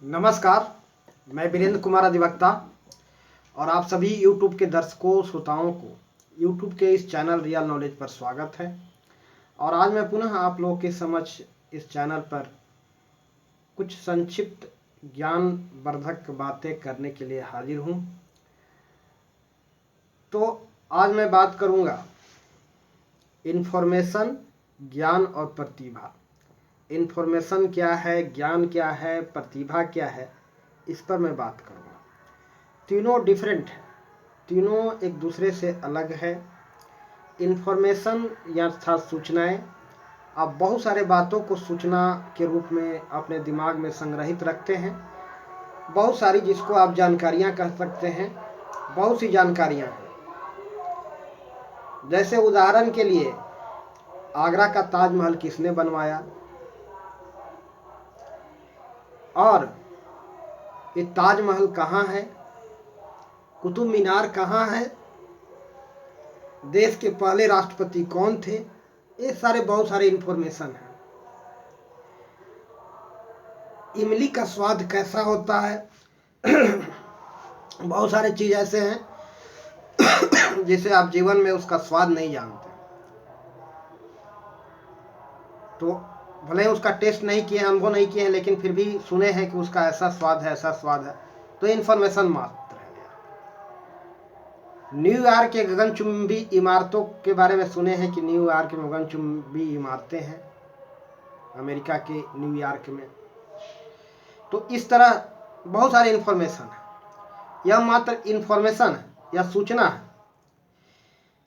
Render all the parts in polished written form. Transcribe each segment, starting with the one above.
नमस्कार, मैं वीरेंद्र कुमार अधिवक्ता और आप सभी YouTube के दर्शकों श्रोताओं को YouTube के इस चैनल रियल नॉलेज पर स्वागत है। और आज मैं पुनः आप लोगों के समक्ष इस चैनल पर कुछ संक्षिप्त ज्ञानवर्धक बातें करने के लिए हाजिर हूँ। तो आज मैं बात करूँगा इन्फॉर्मेशन, ज्ञान और प्रतिभा। इन्फॉर्मेशन क्या है, ज्ञान क्या है, प्रतिभा क्या है, इस पर मैं बात करूँगा। तीनों डिफरेंट है, तीनों एक दूसरे से अलग है। इन्फॉर्मेशन या सूचनाएं, आप बहुत सारे बातों को सूचना के रूप में अपने दिमाग में संग्रहित रखते हैं। बहुत सारी, जिसको आप जानकारियां कह सकते हैं, बहुत सी जानकारियां हैं। जैसे उदाहरण के लिए आगरा का ताजमहल किसने बनवाया, और ये ताजमहल कहाँ है, कुतुब मीनार कहाँ है, देश के पहले राष्ट्रपति कौन थे, ये सारे बहुत सारे इन्फॉर्मेशन हैं। इमली का स्वाद कैसा होता है बहुत सारे चीज ऐसे हैं जिसे आप जीवन में उसका स्वाद नहीं जानते, तो भले ही उसका टेस्ट नहीं किए, अनुभव नहीं किए हैं, लेकिन फिर भी सुने हैं कि उसका ऐसा स्वाद है, ऐसा स्वाद है। तो इन्फॉर्मेशन मात्र है। न्यूयॉर्क के गगनचुंबी इमारतों के बारे में सुने हैं कि न्यूयॉर्क में गगनचुंबी इमारतें हैं, अमेरिका के न्यूयॉर्क में। तो इस तरह बहुत सारे इन्फॉर्मेशन है। यह मात्र इन्फॉर्मेशन है या सूचना है।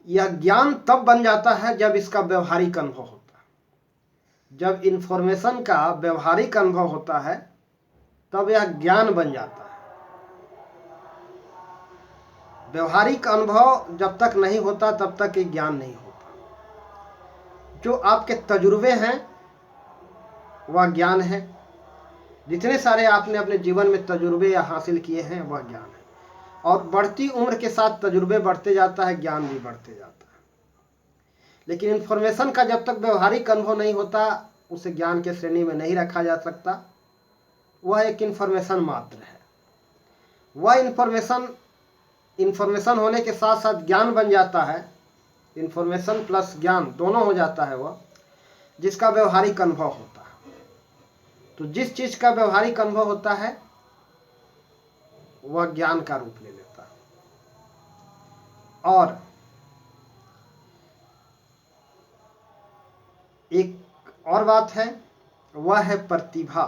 यह ज्ञान तब बन जाता है जब इसका व्यवहारिक अनुभव होता है। जब इन्फॉर्मेशन का व्यवहारिक अनुभव होता है तब यह ज्ञान बन जाता है। व्यवहारिक अनुभव जब तक नहीं होता तब तक ये ज्ञान नहीं होता। जो आपके तजुर्बे हैं वह ज्ञान है। जितने सारे आपने अपने जीवन में तजुर्बे या हासिल किए हैं वह ज्ञान है। और बढ़ती उम्र के साथ तजुर्बे बढ़ते जाता है, ज्ञान भी बढ़ते जाता है। लेकिन इन्फॉर्मेशन का जब तक व्यवहारिक अनुभव नहीं होता उसे ज्ञान के श्रेणी में नहीं रखा जा सकता। वह एक इन्फॉर्मेशन मात्र है। वह इन्फॉर्मेशन होने के साथ साथ ज्ञान बन जाता है। इन्फॉर्मेशन प्लस ज्ञान दोनों हो जाता है वह, जिसका व्यवहारिक अनुभव होता है। तो जिस चीज का व्यवहारिक अनुभव होता है वह ज्ञान का रूप ले लेता है। और एक और बात है, वह है प्रतिभा।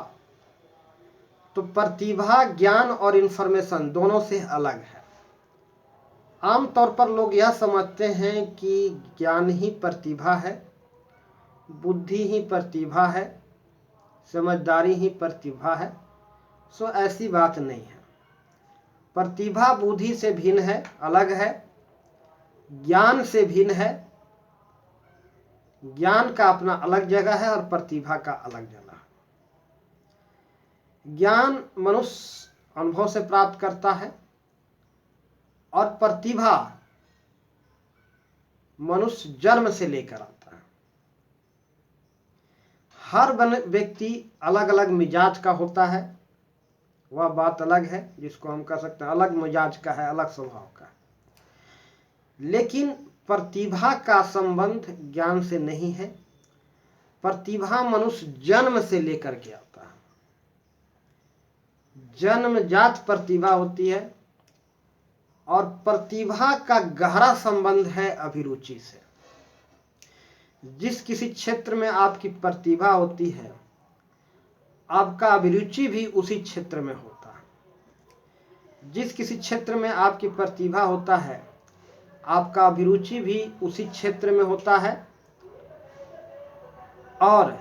तो प्रतिभा ज्ञान और इन्फॉर्मेशन दोनों से अलग है। आमतौर पर लोग यह समझते हैं कि ज्ञान ही प्रतिभा है, बुद्धि ही प्रतिभा है, समझदारी ही प्रतिभा है। सो ऐसी बात नहीं है। प्रतिभा बुद्धि से भिन्न है, अलग है, ज्ञान से भिन्न है। ज्ञान का अपना अलग जगह है और प्रतिभा का अलग जगह है। ज्ञान मनुष्य अनुभव से प्राप्त करता है और प्रतिभा मनुष्य जन्म से लेकर आता है। हर व्यक्ति अलग अलग मिजाज का होता है, वह बात अलग है, जिसको हम कह सकते हैं अलग मिजाज का है, अलग स्वभाव का है। लेकिन प्रतिभा का संबंध ज्ञान से नहीं है। प्रतिभा मनुष्य जन्म से लेकर के आता है। जन्मजात प्रतिभा होती है और प्रतिभा का गहरा संबंध है अभिरुचि से। जिस किसी क्षेत्र में आपकी प्रतिभा होती है, आपका अभिरुचि भी उसी क्षेत्र में होता है। जिस किसी क्षेत्र में आपकी प्रतिभा होता है, आपका अभिरुचि भी उसी क्षेत्र में होता है और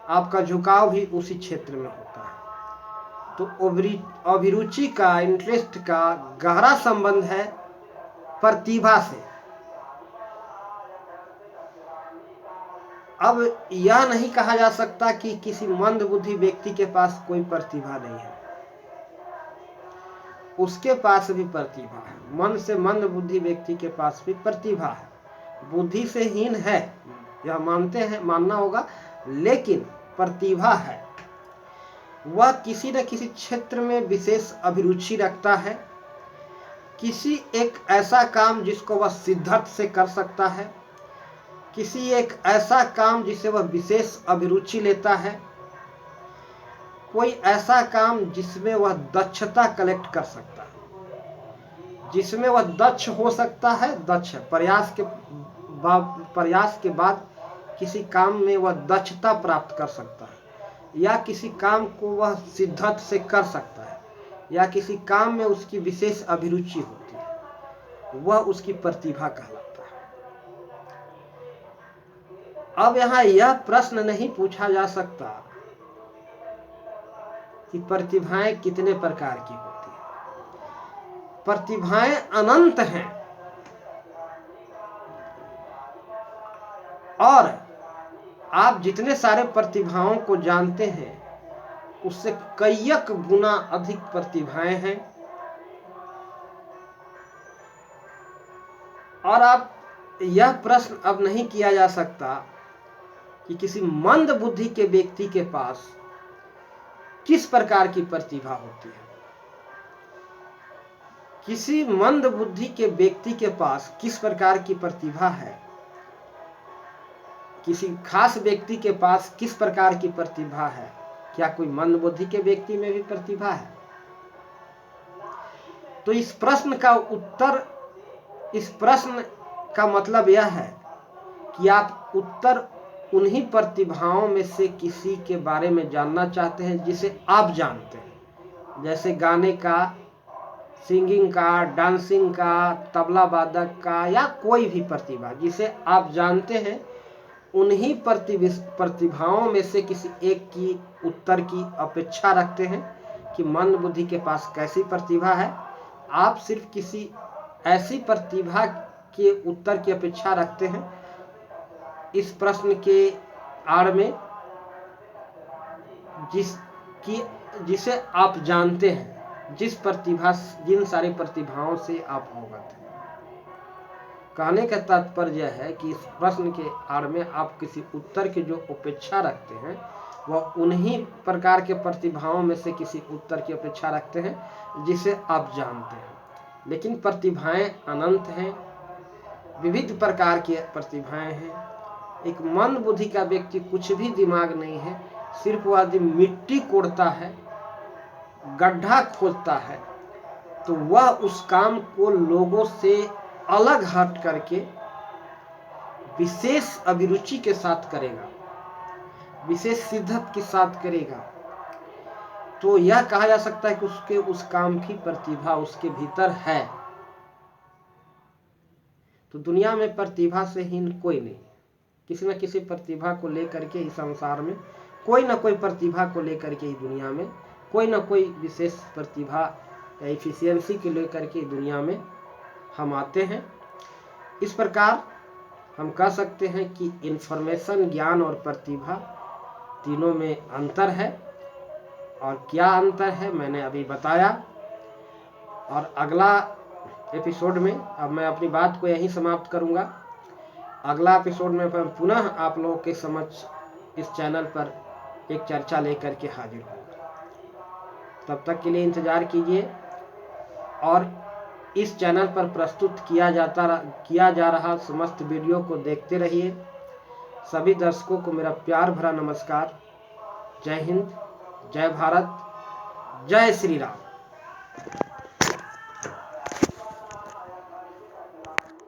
आपका झुकाव भी उसी क्षेत्र में होता है। तो अभिरुचि का, इंटरेस्ट का गहरा संबंध है प्रतिभा से। अब यह नहीं कहा जा सकता कि किसी मंदबुद्धि व्यक्ति के पास कोई प्रतिभा नहीं है। उसके पास भी प्रतिभा है। मन से मंद बुद्धि व्यक्ति के पास भी प्रतिभा है। बुद्धि से हीन है, यह मानते हैं, मानना होगा, लेकिन प्रतिभा है। वह किसी न किसी क्षेत्र में विशेष अभिरुचि रखता है, किसी एक ऐसा काम जिसको वह शिद्दत से कर सकता है, किसी एक ऐसा काम जिसे वह विशेष अभिरुचि लेता है, कोई ऐसा काम जिसमें वह दक्षता कलेक्ट कर सकता है, जिसमें वह दक्ष हो सकता है, दक्ष प्रयास के बाद किसी काम में वह दक्षता प्राप्त कर सकता है, या किसी काम को वह शिद्दत से कर सकता है, या किसी काम में उसकी विशेष अभिरुचि होती है, वह उसकी प्रतिभा कहलाता है। अब यहाँ यह प्रश्न नहीं पूछा जा सकता कि प्रतिभाएं कितने प्रकार की होती हैं। प्रतिभाएं अनंत हैं और आप जितने सारे प्रतिभाओं को जानते हैं उससे कईयक गुना अधिक प्रतिभाएं हैं। और आप यह प्रश्न अब नहीं किया जा सकता कि किसी मंद बुद्धि के व्यक्ति के पास किस प्रकार की प्रतिभा होती है। किसी मंद बुद्धि के व्यक्ति के पास किस प्रकार की प्रतिभा है, किसी खास व्यक्ति के पास किस प्रकार की प्रतिभा है, क्या कोई मंद बुद्धि के व्यक्ति में भी प्रतिभा है? तो इस प्रश्न का मतलब यह है कि आप उत्तर उन्हीं प्रतिभाओं में से किसी के बारे में जानना चाहते हैं जिसे आप जानते हैं, जैसे गाने का, सिंगिंग का, डांसिंग का, तबला वादक का, या कोई भी प्रतिभा जिसे आप जानते हैं, उन्हीं प्रतिभाओं में से किसी एक की उत्तर की अपेक्षा रखते हैं कि मंद बुद्धि के पास कैसी प्रतिभा है। आप सिर्फ किसी ऐसी प्रतिभा के उत्तर की अपेक्षा रखते हैं इस प्रश्न के आड़ में जिसे आप जानते हैं, जिन सारी प्रतिभाओं से आप अवगत हैं। कहने का तात्पर्य है कि इस प्रश्न के आड़ में आप किसी उत्तर की जो अपेक्षा रखते हैं वह उन्हीं प्रकार के प्रतिभाओं में से किसी उत्तर की अपेक्षा रखते हैं जिसे आप जानते हैं। लेकिन प्रतिभाएं अनंत हैं, विविध प्रकार की प्रतिभाएं हैं। एक मंद बुद्धि का व्यक्ति कुछ भी दिमाग नहीं है, सिर्फ वह आदमी मिट्टी कोड़ता है, गड्ढा खोदता है, तो वह उस काम को लोगों से अलग हट करके विशेष अभिरुचि के साथ करेगा, विशेष शिद्दत के साथ करेगा। तो यह कहा जा सकता है कि उस काम की प्रतिभा उसके भीतर है। तो दुनिया में प्रतिभा से हीन कोई नहीं। किसी न किसी प्रतिभा को लेकर के इस संसार में, कोई ना कोई प्रतिभा को लेकर के दुनिया में, कोई ना कोई विशेष प्रतिभा या एफिशिएंसी के लेकर के दुनिया में हम आते हैं। इस प्रकार हम कह सकते हैं कि इंफॉर्मेशन, ज्ञान और प्रतिभा तीनों में अंतर है। और क्या अंतर है मैंने अभी बताया। और अगला एपिसोड में अब मैं अपनी बात को यहीं समाप्त करूंगा। अगला एपिसोड में पुनः आप लोगों के समक्ष इस चैनल पर एक चर्चा लेकर के हाजिर होगा। तब तक के लिए इंतजार कीजिए और इस चैनल पर प्रस्तुत किया जा रहा समस्त वीडियो को देखते रहिए। सभी दर्शकों को मेरा प्यार भरा नमस्कार। जय हिंद, जय भारत, जय श्री राम।